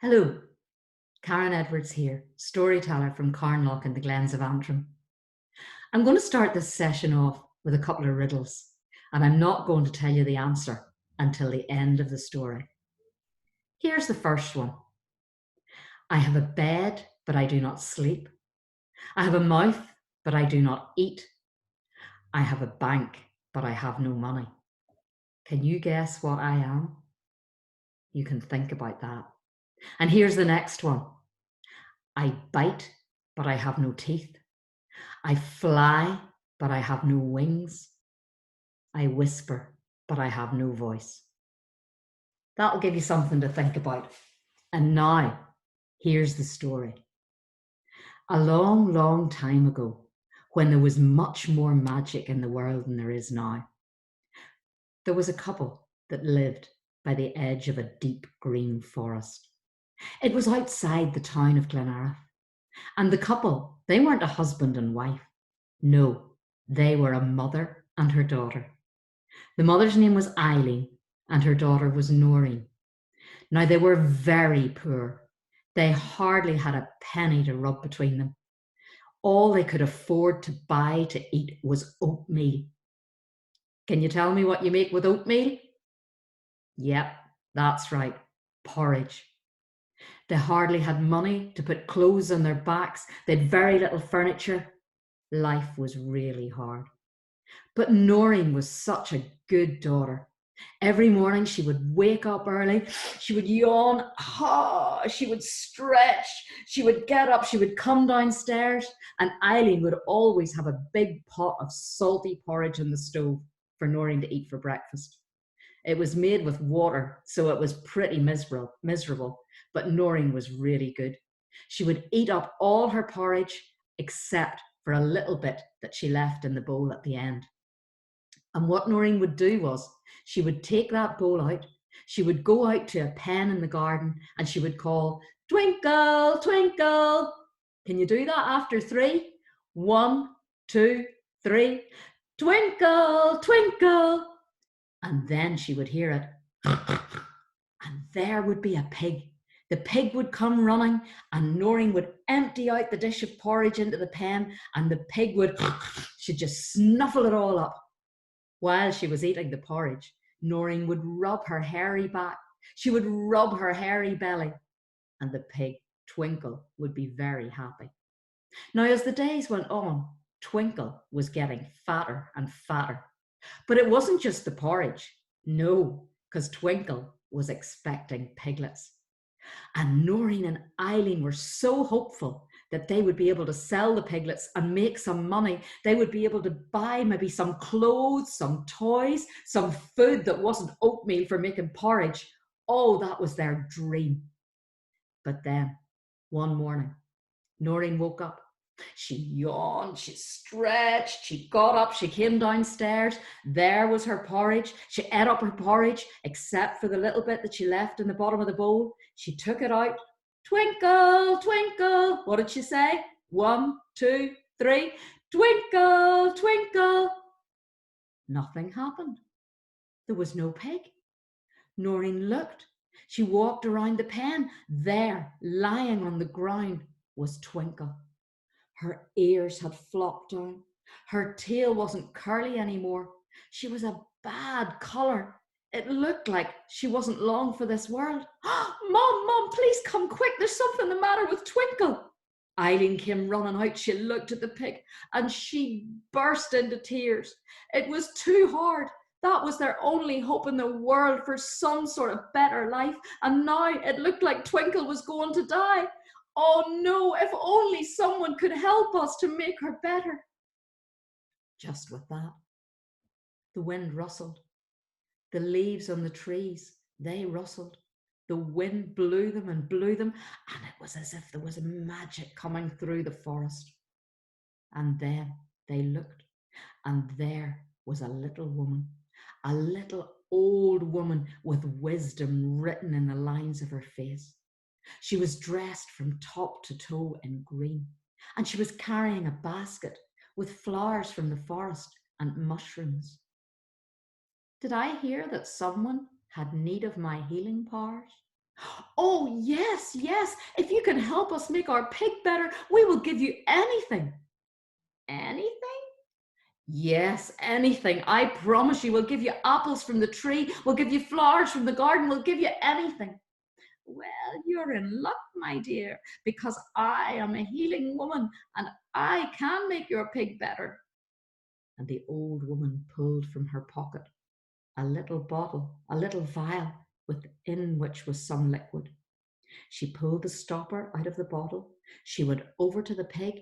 Hello, Karen Edwards here, storyteller from Carnlough in the Glens of Antrim. I'm going to start this session off with a couple of riddles, and I'm not going to tell you the answer until the end of the story. Here's the first one. I have a bed, but I do not sleep. I have a mouth, but I do not eat. I have a bank, but I have no money. Can you guess what I am? You can think about that. And here's the next one. I bite, but I have no teeth. I fly, but I have no wings. I whisper, but I have no voice. That'll give you something to think about. And now, here's the story. A long, long time ago, when there was much more magic in the world than there is now, there was a couple that lived by the edge of a deep green forest. It was outside the town of Glenarath. And the couple, they weren't a husband and wife. No, they were a mother and her daughter. The mother's name was Eileen and her daughter was Noreen. Now they were very poor. They hardly had a penny to rub between them. All they could afford to buy to eat was oatmeal. Can you tell me what you make with oatmeal? Yep, that's right, porridge. They hardly had money to put clothes on their backs. They had very little furniture. Life was really hard. But Noreen was such a good daughter. Every morning she would wake up early, she would yawn, she would stretch, she would get up, she would come downstairs, and Eileen would always have a big pot of salty porridge on the stove for Noreen to eat for breakfast. It was made with water, so it was pretty miserable, but Noreen was really good. She would eat up all her porridge except for a little bit that she left in the bowl at the end. And what Noreen would do was she would take that bowl out, she would go out to a pen in the garden and she would call, "Twinkle, twinkle." Can you do that after three? 1, 2, 3. Twinkle, twinkle. And then she would hear it. And there would be a pig. The pig would come running and Noreen would empty out the dish of porridge into the pen and the pig she'd just snuffle it all up. While she was eating the porridge, Noreen would rub her hairy back. She would rub her hairy belly, and the pig, Twinkle, would be very happy. Now, as the days went on, Twinkle was getting fatter and fatter. But it wasn't just the porridge. No, because Twinkle was expecting piglets. And Noreen and Eileen were so hopeful that they would be able to sell the piglets and make some money. They would be able to buy maybe some clothes, some toys, some food that wasn't oatmeal for making porridge. Oh, that was their dream. But then, one morning, Noreen woke up. She yawned, she stretched, she got up, she came downstairs. There was her porridge. She ate up her porridge, except for the little bit that she left in the bottom of the bowl. She took it out. Twinkle, twinkle. What did she say? 1, 2, 3. Twinkle, twinkle. Nothing happened. There was no pig. Noreen looked. She walked around the pen. There, lying on the ground, was Twinkle. Her ears had flopped down. Her tail wasn't curly anymore. She was a bad colour. It looked like she wasn't long for this world. Mom, please come quick. There's something the matter with Twinkle. Eileen came running out. She looked at the pig and she burst into tears. It was too hard. That was their only hope in the world for some sort of better life. And now it looked like Twinkle was going to die. Oh no, if only someone could help us to make her better. Just with that, the wind rustled. The leaves on the trees, they rustled. The wind blew them, and it was as if there was magic coming through the forest. And then they looked, and there was a little woman, a little old woman with wisdom written in the lines of her face. She was dressed from top to toe in green, and she was carrying a basket with flowers from the forest and mushrooms. Did I hear that someone had need of my healing powers? Oh, yes, yes. If you can help us make our pig better, we will give you anything. Anything? Yes, anything. I promise you, we'll give you apples from the tree. We'll give you flowers from the garden. We'll give you anything. Well, you're in luck, my dear, because I am a healing woman and I can make your pig better. And the old woman pulled from her pocket a little bottle, a little vial, within which was some liquid. She pulled the stopper out of the bottle. She went over to the pig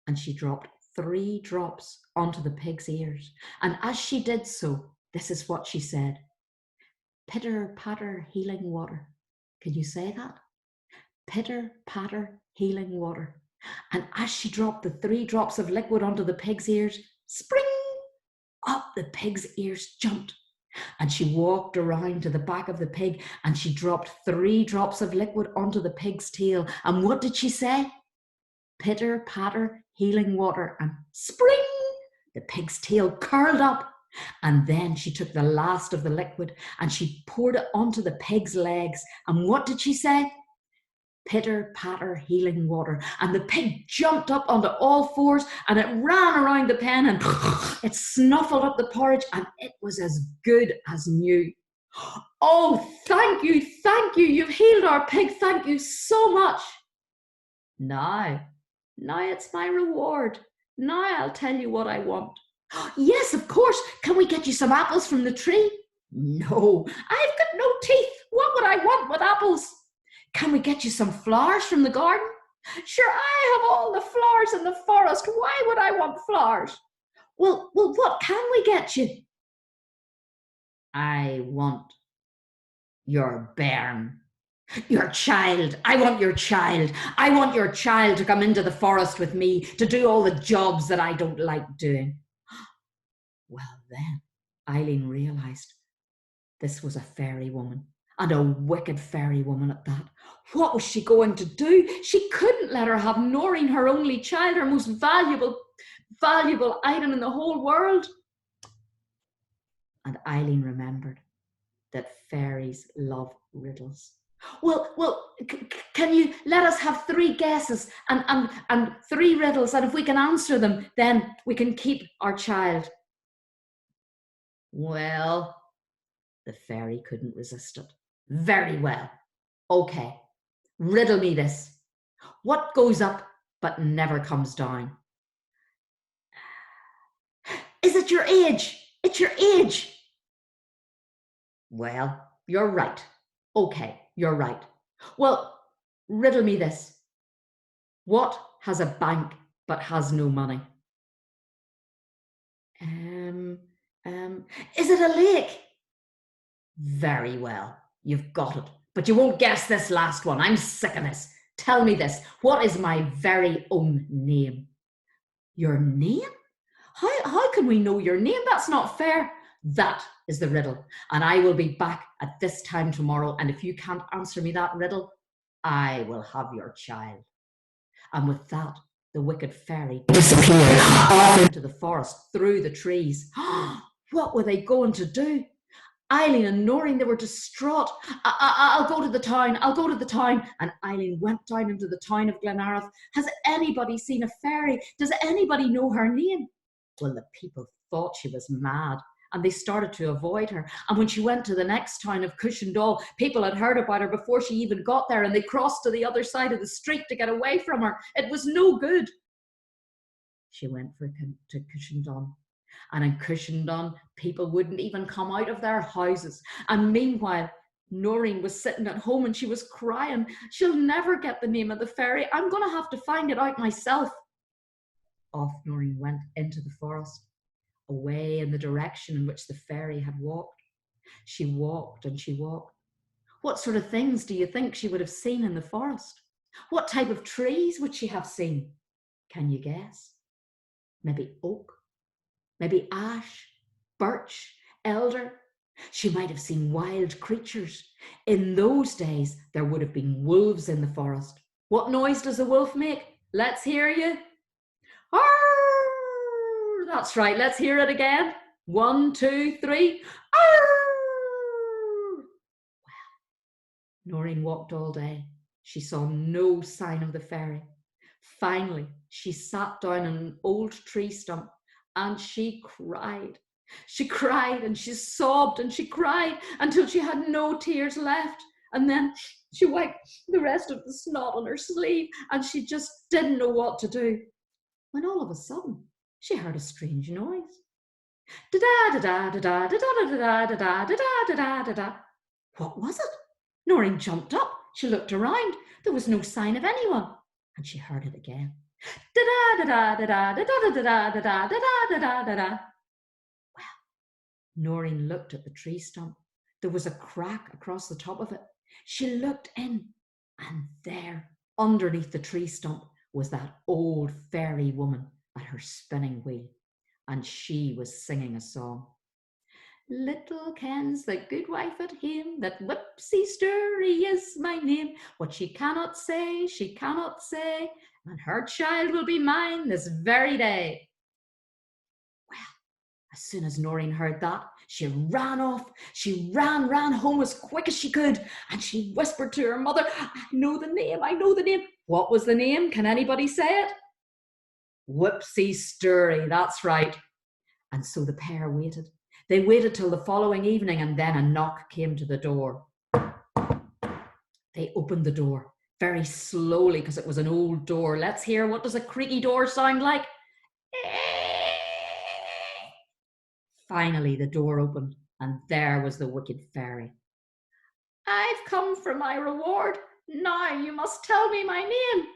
and she dropped 3 drops onto the pig's ears. And as she did so, this is what she said: pitter patter healing water. Can you say that? Pitter patter healing water. And as she dropped the 3 drops of liquid onto the pig's ears, spring, up the pig's ears jumped. And she walked around to the back of the pig and she dropped 3 drops of liquid onto the pig's tail. And what did she say? Pitter patter healing water, and spring, the pig's tail curled up. And then she took the last of the liquid and she poured it onto the pig's legs. And what did she say? Pitter patter healing water. And the pig jumped up onto all 4s and it ran around the pen and it snuffled up the porridge and it was as good as new. Oh, thank you, you've healed our pig, thank you so much. Now it's my reward. Now I'll tell you what I want. Yes, of course. Can we get you some apples from the tree? No, I've got no teeth. What would I want with apples? Can we get you some flowers from the garden? Sure, I have all the flowers in the forest. Why would I want flowers? Well, what can we get you? I want your bairn. Your child. I want your child. I want your child to come into the forest with me to do all the jobs that I don't like doing. Well, then Eileen realised this was a fairy woman, and a wicked fairy woman at that. What was she going to do? She couldn't let her have Noreen, her only child, her most valuable item in the whole world. And Eileen remembered that fairies love riddles. Well, can you let us have 3 guesses and 3 riddles, and if we can answer them, then we can keep our child. Well, the fairy couldn't resist it. Very well. Okay, riddle me this. What goes up but never comes down? Is it your age? It's your age. Well, you're right. Okay, you're right. Well, riddle me this. What has a bank but has no money? Is it a lake? Very well, you've got it. But you won't guess this last one. I'm sick of this. Tell me this. What is my very own name? Your name? How can we know your name? That's not fair. That is the riddle. And I will be back at this time tomorrow. And if you can't answer me that riddle, I will have your child. And with that, the wicked fairy disappeared off into the forest, through the trees. What were they going to do? Eileen and Noreen, they were distraught. I'll go to the town. I'll go to the town. And Eileen went down into the town of Glenarath. Has anybody seen a fairy? Does anybody know her name? Well, the people thought she was mad and they started to avoid her. And when she went to the next town of Cushendall, people had heard about her before she even got there and they crossed to the other side of the street to get away from her. It was no good. She went to Cushendall. And in Cushendon, people wouldn't even come out of their houses. And meanwhile, Noreen was sitting at home and she was crying. She'll never get the name of the fairy. I'm going to have to find it out myself. Off Noreen went into the forest, away in the direction in which the fairy had walked. She walked and she walked. What sort of things do you think she would have seen in the forest? What type of trees would she have seen? Can you guess? Maybe oak? Maybe ash, birch, elder. She might have seen wild creatures. In those days, there would have been wolves in the forest. What noise does a wolf make? Let's hear you. Arr! That's right, let's hear it again. 1, 2, 3. Arr! Noreen walked all day. She saw no sign of the fairy. Finally, she sat down on an old tree stump and she cried. She cried and she sobbed and she cried until she had no tears left. And then she wiped the rest of the snot on her sleeve and she just didn't know what to do. When all of a sudden, she heard a strange noise. Da-da-da-da-da-da-da-da-da-da-da-da-da-da-da-da. What was it? Noreen jumped up. She looked around. There was no sign of anyone. And she heard it again. Da-da-da-da-da-da-da-da-da-da-da-da-da-da-da-da. Well, Noreen looked at the tree stump. There was a crack across the top of it. She looked in, and there, underneath the tree stump, was that old fairy woman at her spinning wheel. And she was singing a song. Little kens the good wife at hame, that Whipsy Sturry is my name. What she cannot say, and her child will be mine this very day. Well, as soon as Noreen heard that, she ran off. She ran home as quick as she could, and she whispered to her mother, I know the name. What was the name? Can anybody say it? Whipsy Sturry, that's right. And so the pair waited. They waited till the following evening, and then a knock came to the door. They opened the door very slowly because it was an old door. Let's hear, what does a creaky door sound like? Finally, the door opened, and there was the wicked fairy. I've come for my reward. Now you must tell me my name.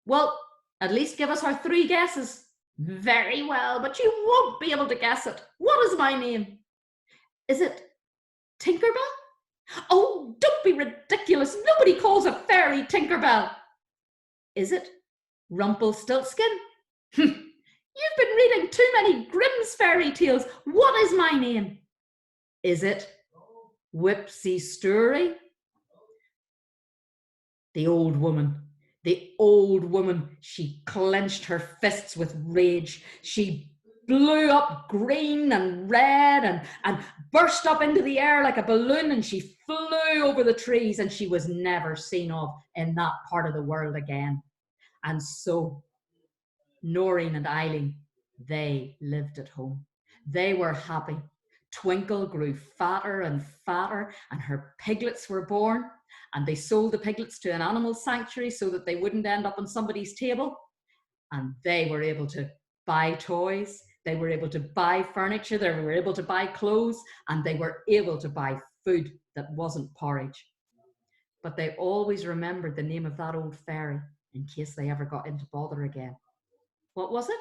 Well, at least give us our 3 guesses. Very well, but you won't be able to guess it. What is my name? Is it Tinkerbell? Oh, don't be ridiculous. Nobody calls a fairy Tinkerbell. Is it Rumpelstiltskin? You've been reading too many Grimm's fairy tales. What is my name? Is it Whipsy Sturry? The old woman, she clenched her fists with rage. She blew up green and red and burst up into the air like a balloon, and she flew over the trees, and she was never seen of in that part of the world again. And so Noreen and Eileen, they lived at home. They were happy. Twinkle grew fatter and fatter, and her piglets were born. And they sold the piglets to an animal sanctuary so that they wouldn't end up on somebody's table. And they were able to buy toys, they were able to buy furniture, they were able to buy clothes, and they were able to buy food that wasn't porridge. But they always remembered the name of that old fairy in case they ever got into bother again. What was it?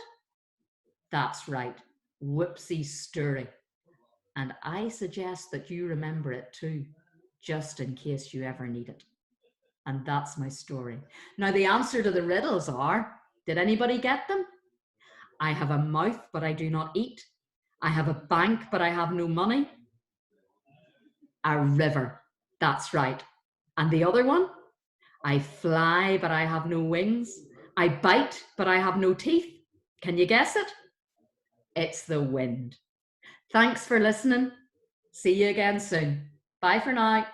That's right, Whipsy Sturry. And I suggest that you remember it too, just in case you ever need it. And that's my story. Now, the answer to the riddles are, did anybody get them? I have a mouth, but I do not eat. I have a bank, but I have no money. A river, that's right. And the other one? I fly, but I have no wings. I bite, but I have no teeth. Can you guess it? It's the wind. Thanks for listening. See you again soon. Bye for now.